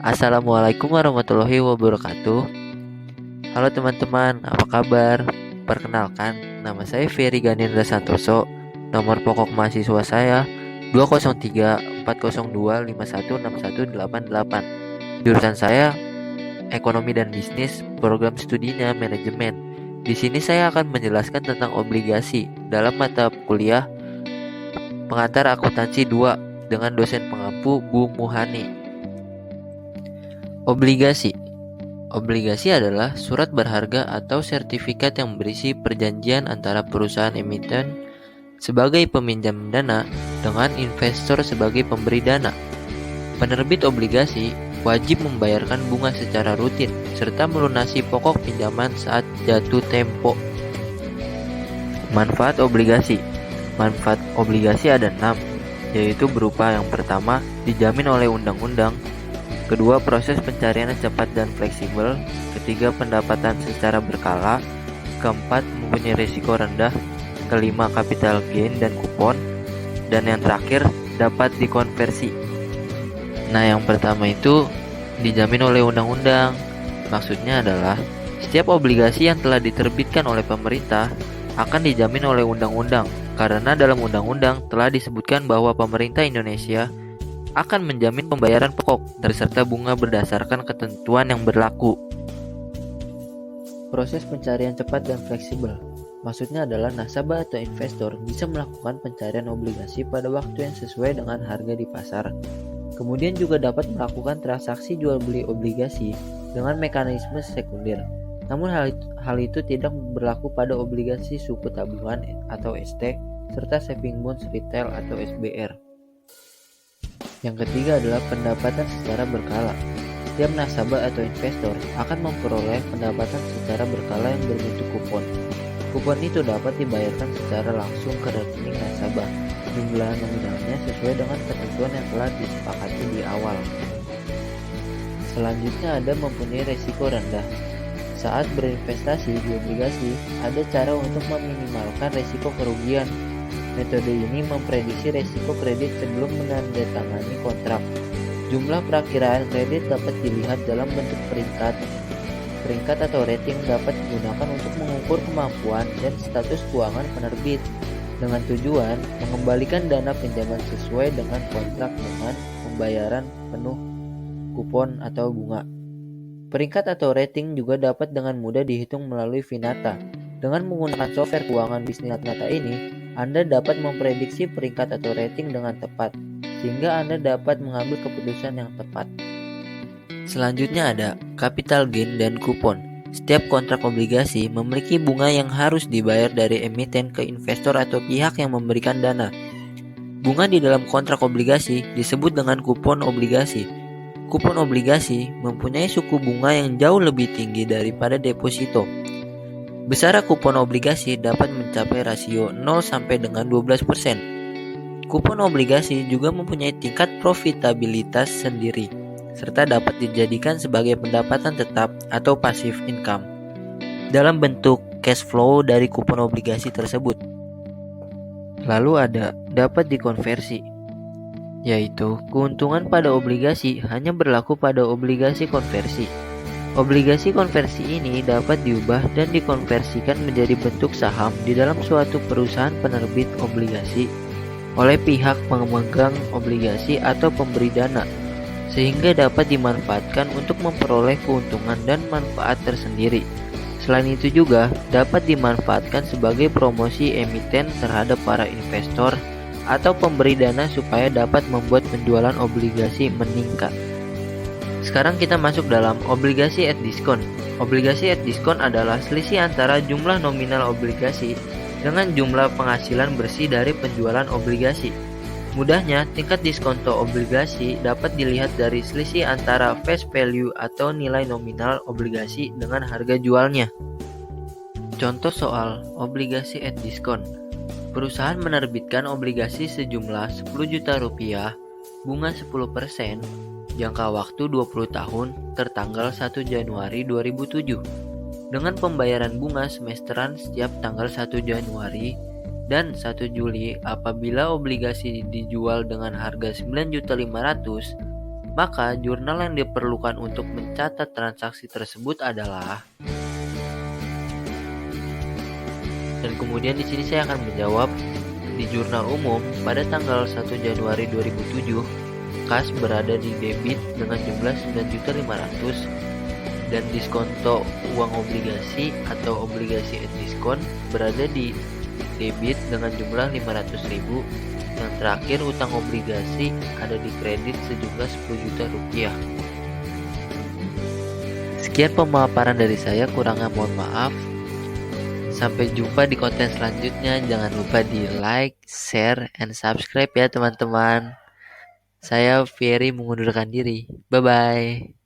Assalamualaikum warahmatullahi wabarakatuh. Halo teman-teman, apa kabar? Perkenalkan, nama saya Ferry Ganindra Santoso. Nomor pokok mahasiswa saya 2034025161888. Jurusan saya Ekonomi dan Bisnis, program studinya Manajemen. Di sini saya akan menjelaskan tentang obligasi dalam mata kuliah Pengantar Akuntansi 2 dengan dosen pengampu Bu Muhani. Obligasi adalah surat berharga atau sertifikat yang berisi perjanjian antara perusahaan emiten sebagai peminjam dana dengan investor sebagai pemberi dana. Penerbit obligasi wajib membayarkan bunga secara rutin serta melunasi pokok pinjaman saat jatuh tempo. Manfaat obligasi ada 6, yaitu berupa yang pertama, dijamin oleh undang-undang. Kedua, proses pencarian cepat dan fleksibel. Ketiga, pendapatan secara berkala. Keempat, mempunyai risiko rendah. Kelima, capital gain dan kupon. Dan yang terakhir, dapat dikonversi. Nah, yang pertama itu dijamin oleh undang-undang. Maksudnya adalah setiap obligasi yang telah diterbitkan oleh pemerintah akan dijamin oleh undang-undang, karena dalam undang-undang telah disebutkan bahwa pemerintah Indonesia akan menjamin pembayaran pokok serta bunga berdasarkan ketentuan yang berlaku. Proses pencarian cepat dan fleksibel maksudnya adalah nasabah atau investor bisa melakukan pencarian obligasi pada waktu yang sesuai dengan harga di pasar. Kemudian juga dapat melakukan transaksi jual beli obligasi dengan mekanisme sekunder. Namun hal itu tidak berlaku pada obligasi suku tabungan atau ST serta saving bonds retail atau SBR. Yang ketiga adalah pendapatan secara berkala. Setiap nasabah atau investor akan memperoleh pendapatan secara berkala yang berbentuk kupon. Kupon itu dapat dibayarkan secara langsung ke rekening nasabah. Jumlah nominalnya sesuai dengan ketentuan yang telah disepakati di awal. Selanjutnya ada mempunyai risiko rendah. Saat berinvestasi di obligasi, ada cara untuk meminimalkan risiko kerugian. Metode ini memprediksi risiko kredit sebelum menandatangani kontrak. Jumlah perakiraan kredit dapat dilihat dalam bentuk peringkat. Peringkat atau rating dapat digunakan untuk mengukur kemampuan dan status keuangan penerbit dengan tujuan mengembalikan dana pinjaman sesuai dengan kontrak dengan pembayaran penuh kupon atau bunga. Peringkat atau rating juga dapat dengan mudah dihitung melalui Finata. Dengan menggunakan software keuangan bisnis Finata ini, Anda dapat memprediksi peringkat atau rating dengan tepat, sehingga Anda dapat mengambil keputusan yang tepat. Selanjutnya ada capital gain dan kupon. Setiap kontrak obligasi memiliki bunga yang harus dibayar dari emiten ke investor atau pihak yang memberikan dana. Bunga di dalam kontrak obligasi disebut dengan kupon obligasi. Kupon obligasi mempunyai suku bunga yang jauh lebih tinggi daripada deposito. Besaran kupon obligasi dapat mencapai rasio 0 sampai dengan 12%. Kupon obligasi juga mempunyai tingkat profitabilitas sendiri, serta dapat dijadikan sebagai pendapatan tetap atau passive income dalam bentuk cash flow dari kupon obligasi tersebut. Lalu ada dapat dikonversi, yaitu keuntungan pada obligasi hanya berlaku pada obligasi konversi. Obligasi konversi ini dapat diubah dan dikonversikan menjadi bentuk saham di dalam suatu perusahaan penerbit obligasi oleh pihak pemegang obligasi atau pemberi dana, sehingga dapat dimanfaatkan untuk memperoleh keuntungan dan manfaat tersendiri. Selain itu juga dapat dimanfaatkan sebagai promosi emiten terhadap para investor atau pemberi dana supaya dapat membuat penjualan obligasi meningkat. Sekarang kita masuk dalam obligasi at discount. Obligasi at discount adalah selisih antara jumlah nominal obligasi dengan jumlah penghasilan bersih dari penjualan obligasi. Mudahnya, tingkat diskonto obligasi dapat dilihat dari selisih antara face value atau nilai nominal obligasi dengan harga jualnya. Contoh soal obligasi at discount. Perusahaan menerbitkan obligasi sejumlah 10 juta rupiah, bunga 10%, jangka waktu 20 tahun, tertanggal 1 Januari 2007, dengan pembayaran bunga semesteran setiap tanggal 1 Januari dan 1 Juli apabila obligasi dijual dengan harga 9.500.000 Maka jurnal yang diperlukan untuk mencatat transaksi tersebut adalah, dan kemudian di sini saya akan menjawab, di jurnal umum pada tanggal 1 Januari 2007, kas berada di debit dengan jumlah 9.500.000 dan diskonto uang obligasi atau obligasi at diskon berada di debit dengan jumlah 500.000. Yang terakhir, utang obligasi ada di kredit sejumlah 10 juta rupiah. Sekian pemaparan dari saya, kurangnya mohon maaf. Sampai jumpa di konten selanjutnya. Jangan lupa di like, share, and subscribe ya teman-teman. Saya Ferry mengundurkan diri. Bye-bye.